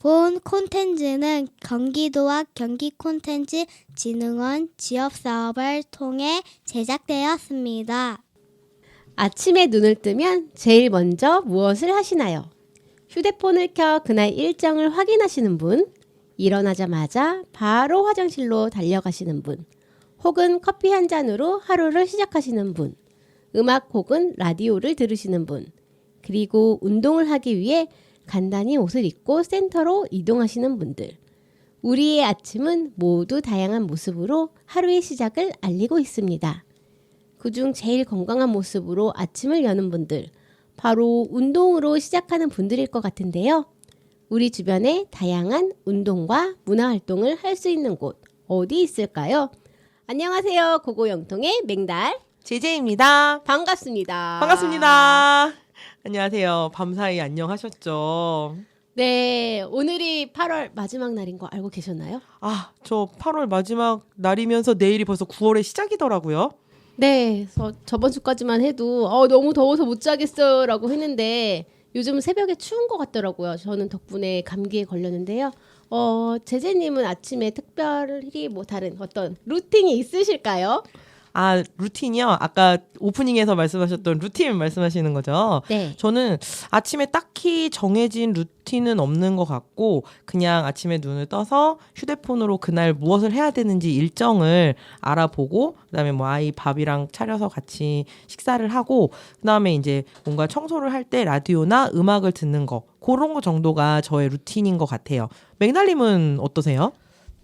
본 콘텐츠는 경기도와 경기콘텐츠진흥원 지역사업을 통해 제작되었습니다. 아침에 눈을 뜨면 제일 먼저 무엇을 하시나요? 휴대폰을 켜 그날 일정을 확인하시는 분, 일어나자마자 바로 화장실로 달려가시는 분, 혹은 커피 한 잔으로 하루를 시작하시는 분, 음악 혹은 라디오를 들으시는 분, 그리고 운동을 하기 위해 간단히 옷을 입고 센터로 이동하시는 분들. 우리의 아침은 모두 다양한 모습으로 하루의 시작을 알리고 있습니다. 그중 제일 건강한 모습으로 아침을 여는 분들, 바로 운동으로 시작하는 분들일 것 같은데요. 우리 주변에 다양한 운동과 문화활동을 할 수 있는 곳 어디 있을까요? 안녕하세요. 고고영통의 맹달 제제입니다. 반갑습니다. 반갑습니다. 안녕하세요. 밤사이 안녕하셨죠? 네, 오늘이 8월 마지막 날인 거 알고 계셨나요? 저 8월 마지막 날이면서 내일이 벌써 9월의 시작이더라고요. 네, 그래서 저번 주까지만 해도 너무 더워서 못 자겠어라고 했는데 요즘 새벽에 추운 것 같더라고요. 저는 덕분에 감기에 걸렸는데요. 제제님은 아침에 특별히 뭐 다른 어떤 루틴이 있으실까요? 루틴이요? 아까 오프닝에서 말씀하셨던 루틴 말씀하시는 거죠? 네. 저는 아침에 딱히 정해진 루틴은 없는 것 같고 그냥 아침에 눈을 떠서 휴대폰으로 그날 무엇을 해야 되는지 일정을 알아보고 그다음에 뭐 아이 밥이랑 차려서 같이 식사를 하고 그다음에 이제 뭔가 청소를 할 때 라디오나 음악을 듣는 거 그런 거 정도가 저의 루틴인 것 같아요. 맥날님은 어떠세요?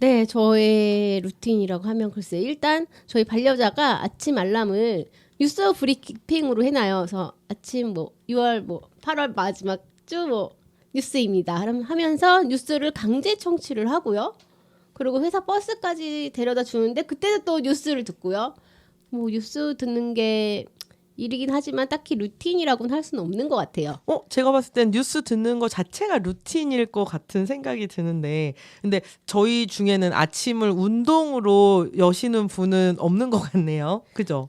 네, 저의 루틴이라고 하면 글쎄 일단 저희 반려자가 아침 알람을 뉴스 브리핑으로 해놔요. 그래서 아침 6월 8월 마지막 주 뉴스입니다. 하면서 뉴스를 강제 청취를 하고요. 그리고 회사 버스까지 데려다 주는데 그때도 또 뉴스를 듣고요. 뉴스 듣는 게 일이긴 하지만 딱히 루틴이라고는 할 수는 없는 것 같아요. 제가 봤을 땐 뉴스 듣는 거 자체가 루틴일 것 같은 생각이 드는데 근데 저희 중에는 아침을 운동으로 여시는 분은 없는 것 같네요. 그죠?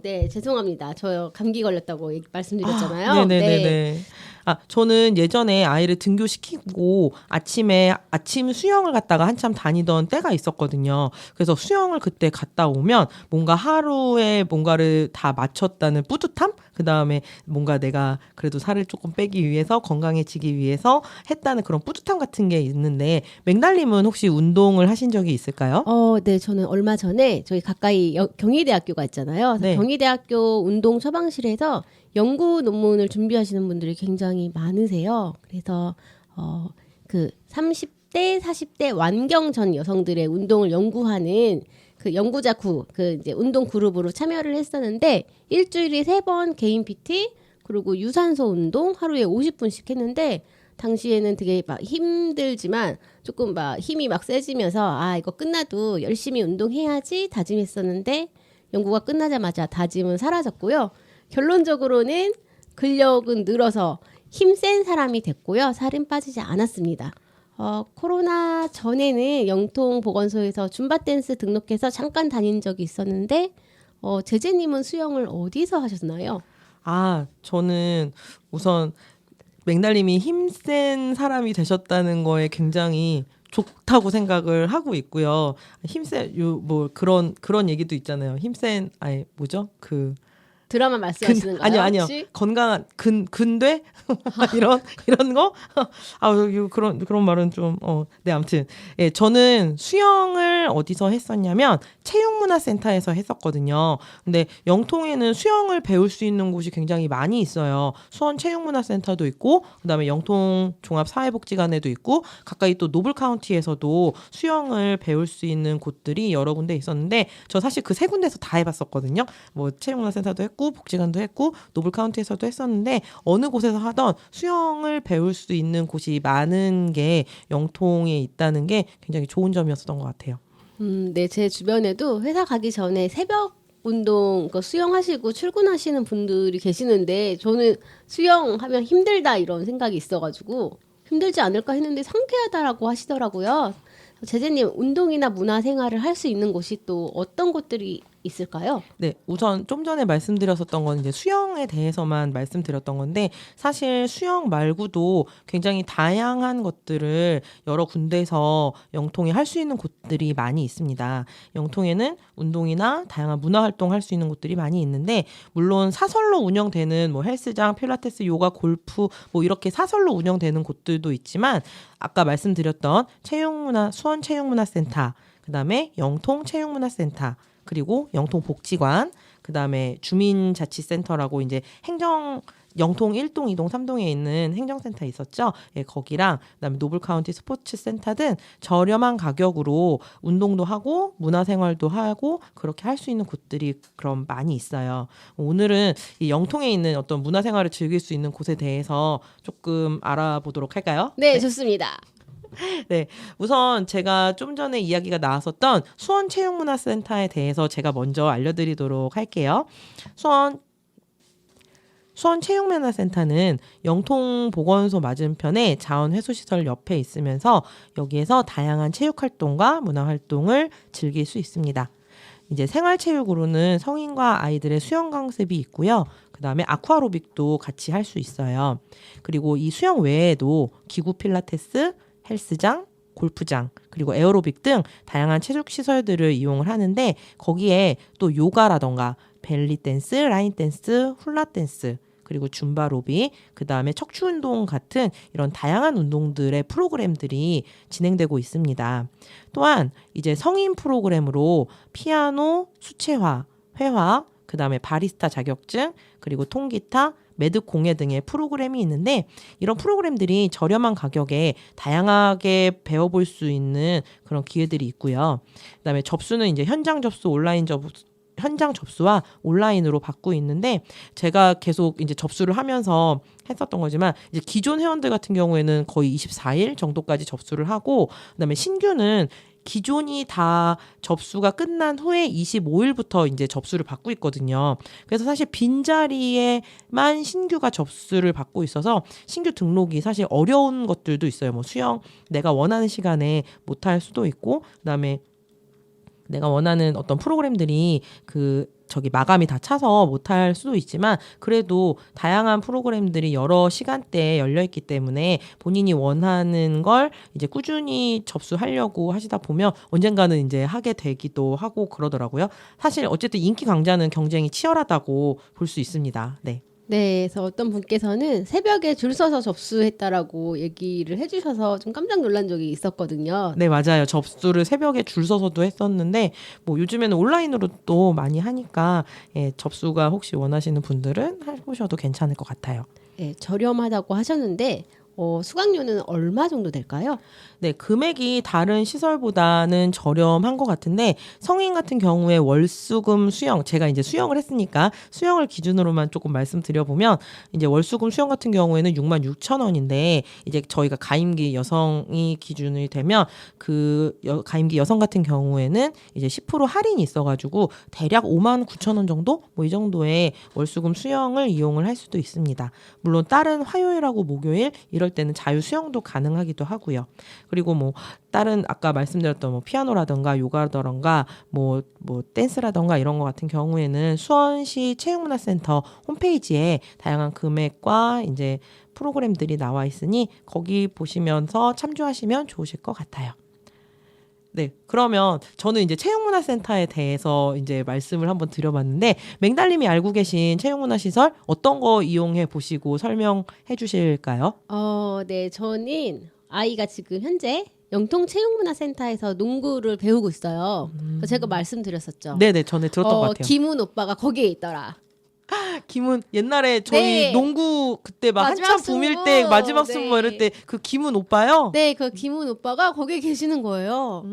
네, 죄송합니다. 저 감기 걸렸다고 말씀드렸잖아요. 네네네네. 저는 예전에 아이를 등교시키고 아침 수영을 갔다가 한참 다니던 때가 있었거든요. 그래서 수영을 그때 갔다 오면 뭔가 하루에 뭔가를 다 마쳤다는 뿌듯함? 그 다음에 뭔가 내가 그래도 살을 조금 빼기 위해서 건강해지기 위해서 했다는 그런 뿌듯함 같은 게 있는데 맥날님은 혹시 운동을 하신 적이 있을까요? 네, 저는 얼마 전에 저희 가까이 경희대학교가 있잖아요. 네. 경희대학교 운동 처방실에서 연구 논문을 준비하시는 분들이 굉장히 많으세요. 그래서 그 30대, 40대 완경 전 여성들의 운동을 연구하는 그 연구자 이제 운동 그룹으로 참여를 했었는데 일주일에 3번 개인 PT 그리고 유산소 운동 하루에 50분씩 했는데 당시에는 되게 막 힘들지만 조금 막 힘이 막 세지면서 이거 끝나도 열심히 운동해야지 다짐했었는데 연구가 끝나자마자 다짐은 사라졌고요. 결론적으로는 근력은 늘어서 힘센 사람이 됐고요. 살은 빠지지 않았습니다. 코로나 전에는 영통보건소에서 줌바 댄스 등록해서 잠깐 다닌 적이 있었는데 제제님은 수영을 어디서 하셨나요? 저는 우선 맥날님이 힘센 사람이 되셨다는 거에 굉장히 좋다고 생각을 하고 있고요. 그런 얘기도 있잖아요. 힘센 뭐죠? 드라마 말씀하시는 거예요? 아니요. 혹시? 건강한 근대 이런 거? 그런 말은 좀 네, 아무튼 저는 수영을 어디서 했었냐면 체육문화센터에서 했었거든요. 근데 영통에는 수영을 배울 수 있는 곳이 굉장히 많이 있어요. 수원 체육문화센터도 있고 그다음에 영통 종합사회복지관에도 있고 가까이 또 노블카운티에서도 수영을 배울 수 있는 곳들이 여러 군데 있었는데 저 사실 그 3군데에서 다 해봤었거든요. 체육문화센터도 했고 복지관도 했고 노블카운티에서도 했었는데 어느 곳에서 하던 수영을 배울 수 있는 곳이 많은 게 영통에 있다는 게 굉장히 좋은 점이었던 것 같아요. 네, 제 주변에도 회사 가기 전에 새벽 운동, 수영하시고 출근하시는 분들이 계시는데 저는 수영하면 힘들다 이런 생각이 있어가지고 힘들지 않을까 했는데 상쾌하다라고 하시더라고요. 제재님 운동이나 문화생활을 할 수 있는 곳이 또 어떤 곳들이 있을까요? 네, 우선 좀 전에 말씀드렸었던 건 이제 수영에 대해서만 말씀드렸던 건데 사실 수영 말고도 굉장히 다양한 것들을 여러 군데에서 영통에 할 수 있는 곳들이 많이 있습니다. 영통에는 운동이나 다양한 문화 활동 할 수 있는 곳들이 많이 있는데 물론 사설로 운영되는 뭐 헬스장, 필라테스, 요가, 골프 뭐 이렇게 사설로 운영되는 곳들도 있지만 아까 말씀드렸던 수원 체육문화센터, 그다음에 영통 체육문화센터, 그리고 영통복지관, 그다음에 주민자치센터라고 이제 영통 1동, 2동, 3동에 있는 행정센터 있었죠. 예, 거기랑 그다음에 노블카운티 스포츠센터 등 저렴한 가격으로 운동도 하고 문화생활도 하고 그렇게 할 수 있는 곳들이 그럼 많이 있어요. 오늘은 이 영통에 있는 어떤 문화생활을 즐길 수 있는 곳에 대해서 조금 알아보도록 할까요? 네, 좋습니다. 네, 우선 제가 좀 전에 이야기가 나왔었던 수원체육문화센터에 대해서 제가 먼저 알려드리도록 할게요. 수원체육문화센터는 영통보건소 맞은편에 자원회수시설 옆에 있으면서 여기에서 다양한 체육활동과 문화활동을 즐길 수 있습니다. 이제 생활체육으로는 성인과 아이들의 수영 강습이 있고요. 그 다음에 아쿠아로빅도 같이 할 수 있어요. 그리고 이 수영 외에도 기구 필라테스, 헬스장, 골프장, 그리고 에어로빅 등 다양한 체육시설들을 이용을 하는데 거기에 또 요가라던가 벨리댄스, 라인댄스, 훌라댄스, 그리고 줌바로비, 그 다음에 척추운동 같은 이런 다양한 운동들의 프로그램들이 진행되고 있습니다. 또한 이제 성인 프로그램으로 피아노, 수채화, 회화, 그 다음에 바리스타 자격증, 그리고 통기타, 매듭 공예 등의 프로그램이 있는데 이런 프로그램들이 저렴한 가격에 다양하게 배워볼 수 있는 그런 기회들이 있고요. 그다음에 접수는 이제 현장 접수와 온라인으로 받고 있는데 제가 계속 이제 접수를 하면서 했었던 거지만 이제 기존 회원들 같은 경우에는 거의 24일 정도까지 접수를 하고 그다음에 신규는 기존이 다 접수가 끝난 후에 25일부터 이제 접수를 받고 있거든요. 그래서 사실 빈자리에만 신규가 접수를 받고 있어서 신규 등록이 사실 어려운 것들도 있어요. 뭐 수영 내가 원하는 시간에 못할 수도 있고 그다음에 내가 원하는 어떤 프로그램들이 마감이 다 차서 못할 수도 있지만 그래도 다양한 프로그램들이 여러 시간대에 열려 있기 때문에 본인이 원하는 걸 이제 꾸준히 접수하려고 하시다 보면 언젠가는 이제 하게 되기도 하고 그러더라고요. 사실 어쨌든 인기 강좌는 경쟁이 치열하다고 볼 수 있습니다. 네. 네, 그래서 어떤 분께서는 새벽에 줄 서서 접수했다라고 얘기를 해주셔서 좀 깜짝 놀란 적이 있었거든요. 네, 맞아요. 접수를 새벽에 줄 서서도 했었는데 뭐 요즘에는 온라인으로 또 많이 하니까 예, 접수가 혹시 원하시는 분들은 해보셔도 괜찮을 것 같아요. 네, 저렴하다고 하셨는데 수강료는 얼마 정도 될까요? 네, 금액이 다른 시설보다는 저렴한 것 같은데 성인 같은 경우에 월수금 수영, 제가 이제 수영을 했으니까 수영을 기준으로만 조금 말씀드려보면 이제 월수금 수영 같은 경우에는 66,000원인데 이제 저희가 가임기 여성이 기준이 되면 가임기 여성 같은 경우에는 이제 10% 할인이 있어가지고 대략 59,000원 정도? 뭐 이 정도의 월수금 수영을 이용을 할 수도 있습니다. 물론 다른 화요일하고 목요일 이럴 때는 자유 수영도 가능하기도 하고요. 그리고 뭐 다른 아까 말씀드렸던 뭐 피아노라던가 요가라던가 뭐 댄스라던가 이런 거 같은 경우에는 수원시 체육문화센터 홈페이지에 다양한 금액과 이제 프로그램들이 나와 있으니 거기 보시면서 참조하시면 좋으실 것 같아요. 네, 그러면 저는 이제 체육문화센터에 대해서 이제 말씀을 한번 드려봤는데 맹달님이 알고 계신 체육문화시설 어떤 거 이용해 보시고 설명해 주실까요? 네, 저는 아이가 지금 현재 영통체육문화센터에서 농구를 배우고 있어요. 그래서 제가 말씀드렸었죠. 네네, 전에 들었던 것 같아요. 김훈 오빠가 거기에 있더라. 김훈 옛날에 저희 네. 농구 그때 막 마지막 한참 붐일 승부. 때 마지막 네. 승부 이럴 때 그 김훈 오빠요? 네, 그 김훈 오빠가 거기에 계시는 거예요.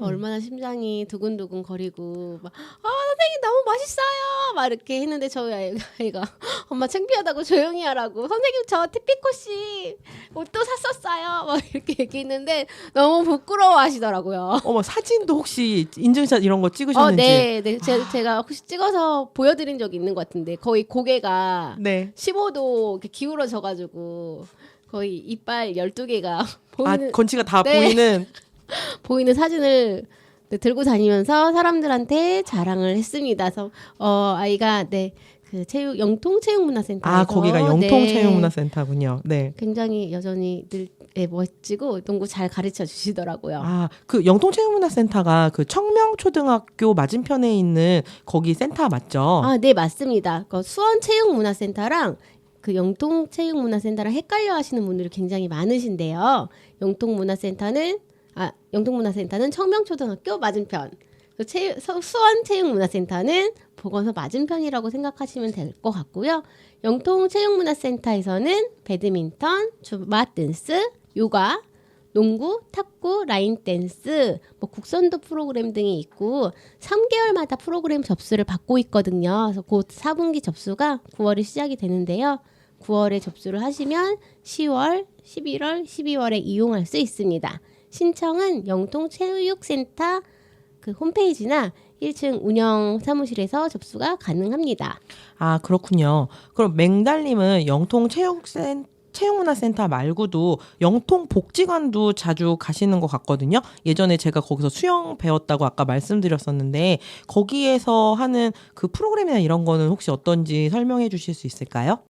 얼마나 심장이 두근두근 거리고 막 선생님 너무 멋있어요 막 이렇게 했는데 저희 아이가 엄마 창피하다고 조용히 하라고 선생님 저 티피코 씨 옷도 샀었어요 막 이렇게 얘기했는데 너무 부끄러워 하시더라고요. 어머, 사진도 혹시 인증샷 이런 거 찍으셨는지? 네. 제가 혹시 찍어서 보여드린 적이 있는 것 같은데 거의 고개가 네. 15도 이렇게 기울어져가지고 거의 이빨 12개가 보이는 건치가 다 네. 보이는 보이는 사진을 들고 다니면서 사람들한테 자랑을 했습니다. 그래서 아이가 그 영통 체육문화센터에서 아, 거기가 영통 체육문화센터군요. 네. 굉장히 여전히 늘 멋지고 농구 잘 가르쳐 주시더라고요. 아, 그 영통 체육문화센터가 그 청명초등학교 맞은편에 있는 거기 센터 맞죠? 아, 네, 맞습니다. 그 수원 체육문화센터랑 그 영통 체육문화센터랑 헷갈려 하시는 분들이 굉장히 많으신데요. 영통문화센터는 청명초등학교 맞은편. 수원 체육문화센터는 보건소 맞은편이라고 생각하시면 될 것 같고요. 영통 체육문화센터에서는 배드민턴, 줌바 댄스, 요가, 농구, 탁구, 라인 댄스, 국선도 프로그램 등이 있고 3개월마다 프로그램 접수를 받고 있거든요. 그래서 곧 4분기 접수가 9월에 시작이 되는데요. 9월에 접수를 하시면 10월, 11월, 12월에 이용할 수 있습니다. 신청은 영통체육센터 그 홈페이지나 1층 운영 사무실에서 접수가 가능합니다. 아, 그렇군요. 그럼 맹달님은 영통 체육문화센터 말고도 영통 복지관도 자주 가시는 것 같거든요. 예전에 제가 거기서 수영 배웠다고 아까 말씀드렸었는데 거기에서 하는 그 프로그램이나 이런 거는 혹시 어떤지 설명해 주실 수 있을까요?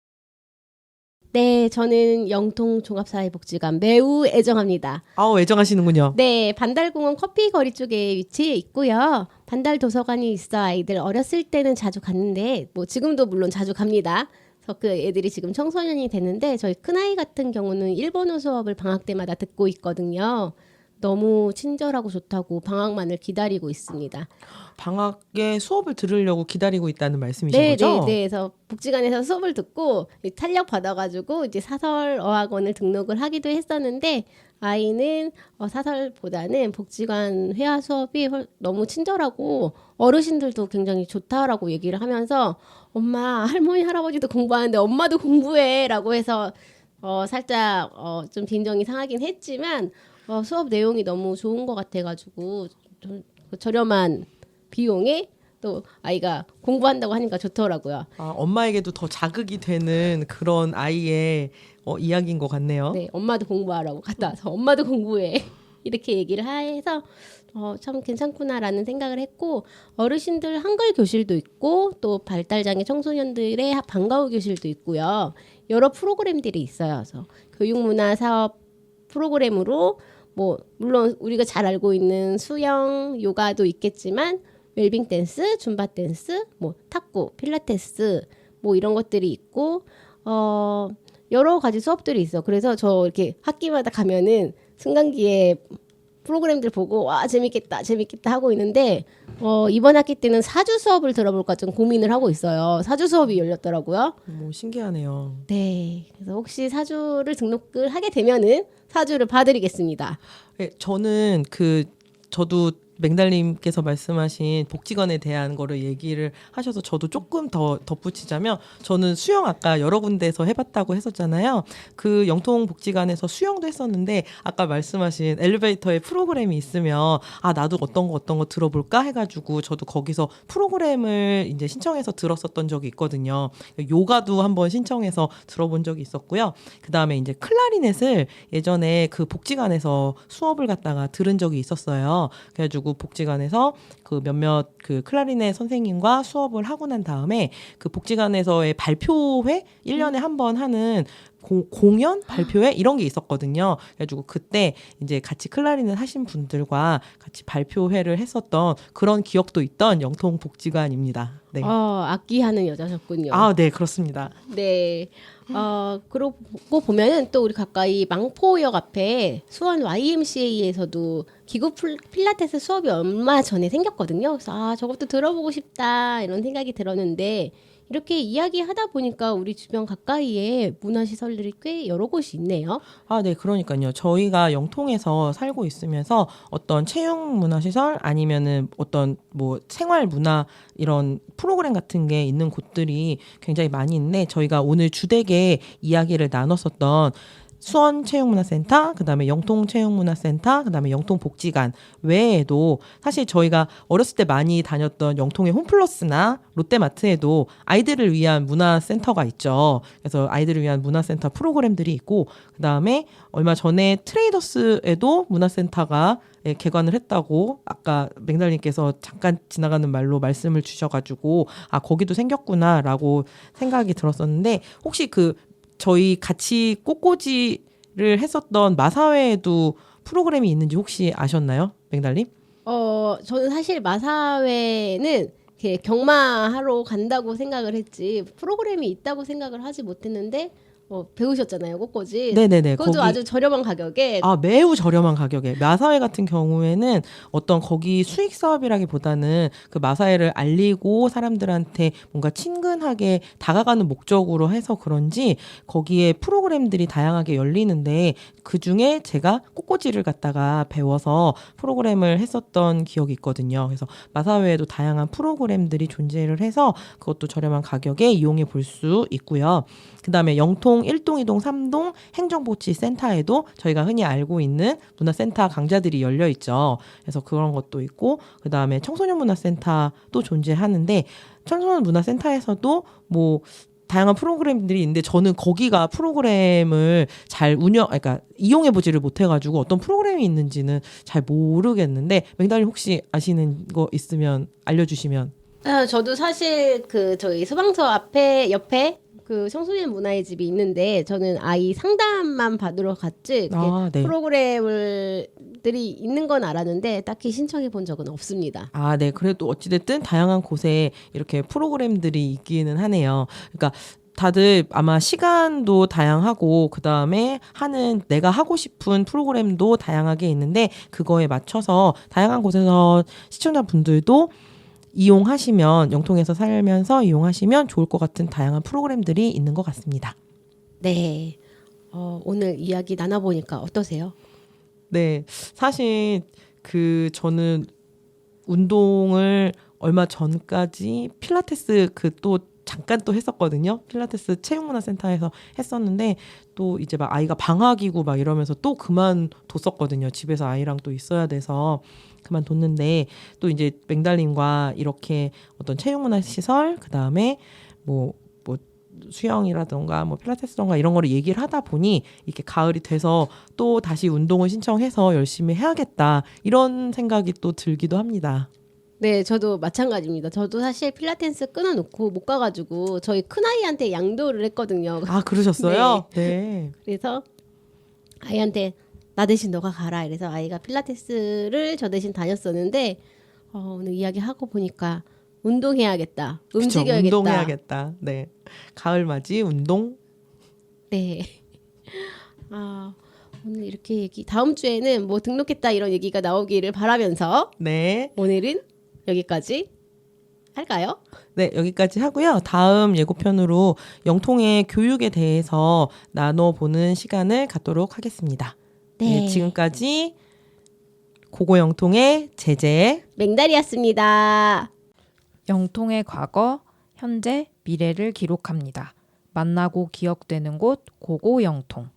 네, 저는 영통 종합사회복지관 매우 애정합니다. 애정하시는군요. 네, 반달공원 커피 거리 쪽에 위치해 있고요. 반달 도서관이 있어 아이들 어렸을 때는 자주 갔는데 지금도 물론 자주 갑니다. 그래서 그 애들이 지금 청소년이 됐는데 저희 큰아이 같은 경우는 일본어 수업을 방학 때마다 듣고 있거든요. 너무 친절하고 좋다고 방학만을 기다리고 있습니다. 방학에 수업을 들으려고 기다리고 있다는 말씀이신 네, 거죠? 네, 네. 그래서 복지관에서 수업을 듣고 탄력 받아가지고 이제 사설 어학원을 등록을 하기도 했었는데 아이는 사설보다는 복지관 회화 수업이 너무 친절하고 어르신들도 굉장히 좋다라고 얘기를 하면서 엄마, 할머니, 할아버지도 공부하는데 엄마도 공부해라고 해서 살짝 좀 빈정이 상하긴 했지만 수업 내용이 너무 좋은 것 같아가지고 좀 저렴한 비용에 또 아이가 공부한다고 하니까 좋더라고요. 아, 엄마에게도 더 자극이 되는 그런 아이의 이야기인 것 같네요. 네, 엄마도 공부하라고 갔다 와서 엄마도 공부해 이렇게 얘기를 해서 참 괜찮구나라는 생각을 했고 어르신들 한글 교실도 있고 또 발달장애 청소년들의 방과후 교실도 있고요. 여러 프로그램들이 있어요. 그래서 교육문화 사업 프로그램으로 물론 우리가 잘 알고 있는 수영, 요가도 있겠지만 웰빙 댄스, 줌바 댄스, 탁구, 필라테스 이런 것들이 있고 여러 가지 수업들이 있어. 그래서 저 이렇게 학기마다 가면은 승강기에 프로그램들 보고 와 재밌겠다 하고 있는데 이번 학기 때는 사주 수업을 들어볼까 좀 고민을 하고 있어요. 사주 수업이 열렸더라고요. 신기하네요. 네, 그래서 혹시 사주를 등록을 하게 되면은 사주를 봐드리겠습니다. 네, 저도 맹달님께서 말씀하신 복지관에 대한 거를 얘기를 하셔서 저도 조금 더 덧붙이자면 저는 수영 아까 여러 군데에서 해봤다고 했었잖아요. 그 영통 복지관에서 수영도 했었는데 아까 말씀하신 엘리베이터에 프로그램이 있으면 나도 어떤 거 들어볼까 해가지고 저도 거기서 프로그램을 이제 신청해서 들었었던 적이 있거든요. 요가도 한번 신청해서 들어본 적이 있었고요. 그 다음에 이제 클라리넷을 예전에 그 복지관에서 수업을 갖다가 들은 적이 있었어요. 그래가지고 복지관에서 그 몇몇 그 클라리넷 선생님과 수업을 하고 난 다음에 그 복지관에서의 발표회 1년에 한 번 하는 공연 발표회 이런 게 있었거든요. 그래가지고 그때 이제 같이 클라리넷 하신 분들과 같이 발표회를 했었던 그런 기억도 있던 영통 복지관입니다. 네. 악기하는 여자셨군요. 네, 그렇습니다. 네. 그러고 보면은 또 우리 가까이 망포역 앞에 수원 YMCA에서도 기구 필라테스 수업이 얼마 전에 생겼거든요. 그래서 저것도 들어보고 싶다 이런 생각이 들었는데 이렇게 이야기하다 보니까 우리 주변 가까이에 문화시설들이 꽤 여러 곳이 있네요. 네, 그러니까요. 저희가 영통에서 살고 있으면서 어떤 체육문화시설 아니면은 어떤 생활문화 이런 프로그램 같은 게 있는 곳들이 굉장히 많이 있는데 저희가 오늘 주되게 이야기를 나눴었던 수원체육문화센터, 그다음에 영통체육문화센터, 그다음에 영통복지관 외에도 사실 저희가 어렸을 때 많이 다녔던 영통의 홈플러스나 롯데마트에도 아이들을 위한 문화센터가 있죠. 그래서 아이들을 위한 문화센터 프로그램들이 있고, 그다음에 얼마 전에 트레이더스에도 문화센터가 개관을 했다고 아까 맹달님께서 잠깐 지나가는 말로 말씀을 주셔가지고 아 거기도 생겼구나라고 생각이 들었었는데, 혹시 저희 같이 꽃꽂이를 했었던 마사회에도 프로그램이 있는지 혹시 아셨나요, 맹달님? 저는 사실 마사회는 이렇게 경마하러 간다고 생각을 했지 프로그램이 있다고 생각을 하지 못했는데 배우셨잖아요, 꽃꽂이. 네네네. 그것도 아주 저렴한 가격에. 매우 저렴한 가격에. 마사회 같은 경우에는 어떤 거기 수익 사업이라기보다는 그 마사회를 알리고 사람들한테 뭔가 친근하게 다가가는 목적으로 해서 그런지 거기에 프로그램들이 다양하게 열리는데, 그 중에 제가 꽃꽂이를 갖다가 배워서 프로그램을 했었던 기억이 있거든요. 그래서 마사회에도 다양한 프로그램들이 존재를 해서 그것도 저렴한 가격에 이용해 볼 수 있고요. 그다음에 영통 1동, 2동, 3동 행정복지센터에도 저희가 흔히 알고 있는 문화센터 강좌들이 열려 있죠. 그래서 그런 것도 있고, 그다음에 청소년 문화센터도 존재하는데, 청소년 문화센터에서도 뭐 다양한 프로그램들이 있는데 저는 거기가 프로그램을 잘 그러니까 이용해 보지를 못해가지고 어떤 프로그램이 있는지는 잘 모르겠는데, 맹달님 혹시 아시는 거 있으면 알려주시면. 저도 사실 저희 소방서 옆에 그 청소년 문화의 집이 있는데, 저는 아이 상담만 받으러 갔지 네. 프로그램들이 있는 건 알았는데 딱히 신청해 본 적은 없습니다. 네. 그래도 어찌됐든 다양한 곳에 이렇게 프로그램들이 있기는 하네요. 그러니까 다들 아마 시간도 다양하고 그다음에 내가 하고 싶은 프로그램도 다양하게 있는데, 그거에 맞춰서 다양한 곳에서 시청자분들도 이용하시면, 영통에서 살면서 이용하시면 좋을 것 같은 다양한 프로그램들이 있는 것 같습니다. 네. 오늘 이야기 나눠보니까 어떠세요? 네. 사실 저는 운동을 얼마 전까지 필라테스 또 잠깐 또 했었거든요. 필라테스 체육문화센터에서 했었는데, 또 이제 막 아이가 방학이고 막 이러면서 또 그만뒀었거든요. 집에서 아이랑 또 있어야 돼서 그만뒀는데, 또 이제 맹달님과 이렇게 어떤 체육문화 시설, 그다음에 뭐 수영이라던가 뭐 필라테스던가 이런 거를 얘기를 하다 보니 이렇게 가을이 돼서 또 다시 운동을 신청해서 열심히 해야겠다, 이런 생각이 또 들기도 합니다. 네, 저도 마찬가지입니다. 저도 사실 필라테스 끊어놓고 못 가가지고 저희 큰아이한테 양도를 했거든요. 그러셨어요? 네. 그래서 아이한테 나 대신 너가 가라 이래서 아이가 필라테스를 저 대신 다녔었는데, 오늘 이야기하고 보니까 운동해야겠다. 움직여야겠다. 그쵸, 운동해야겠다. 네. 가을 맞이 운동. 네. 오늘 이렇게 다음 주에는 뭐 등록했다 이런 얘기가 나오기를 바라면서 네. 오늘은 여기까지 할까요? 네, 여기까지 하고요. 다음 예고편으로 영통의 교육에 대해서 나눠보는 시간을 갖도록 하겠습니다. 네, 지금까지 고고영통의 제재 맹달이었습니다. 영통의 과거, 현재, 미래를 기록합니다. 만나고 기억되는 곳 고고영통.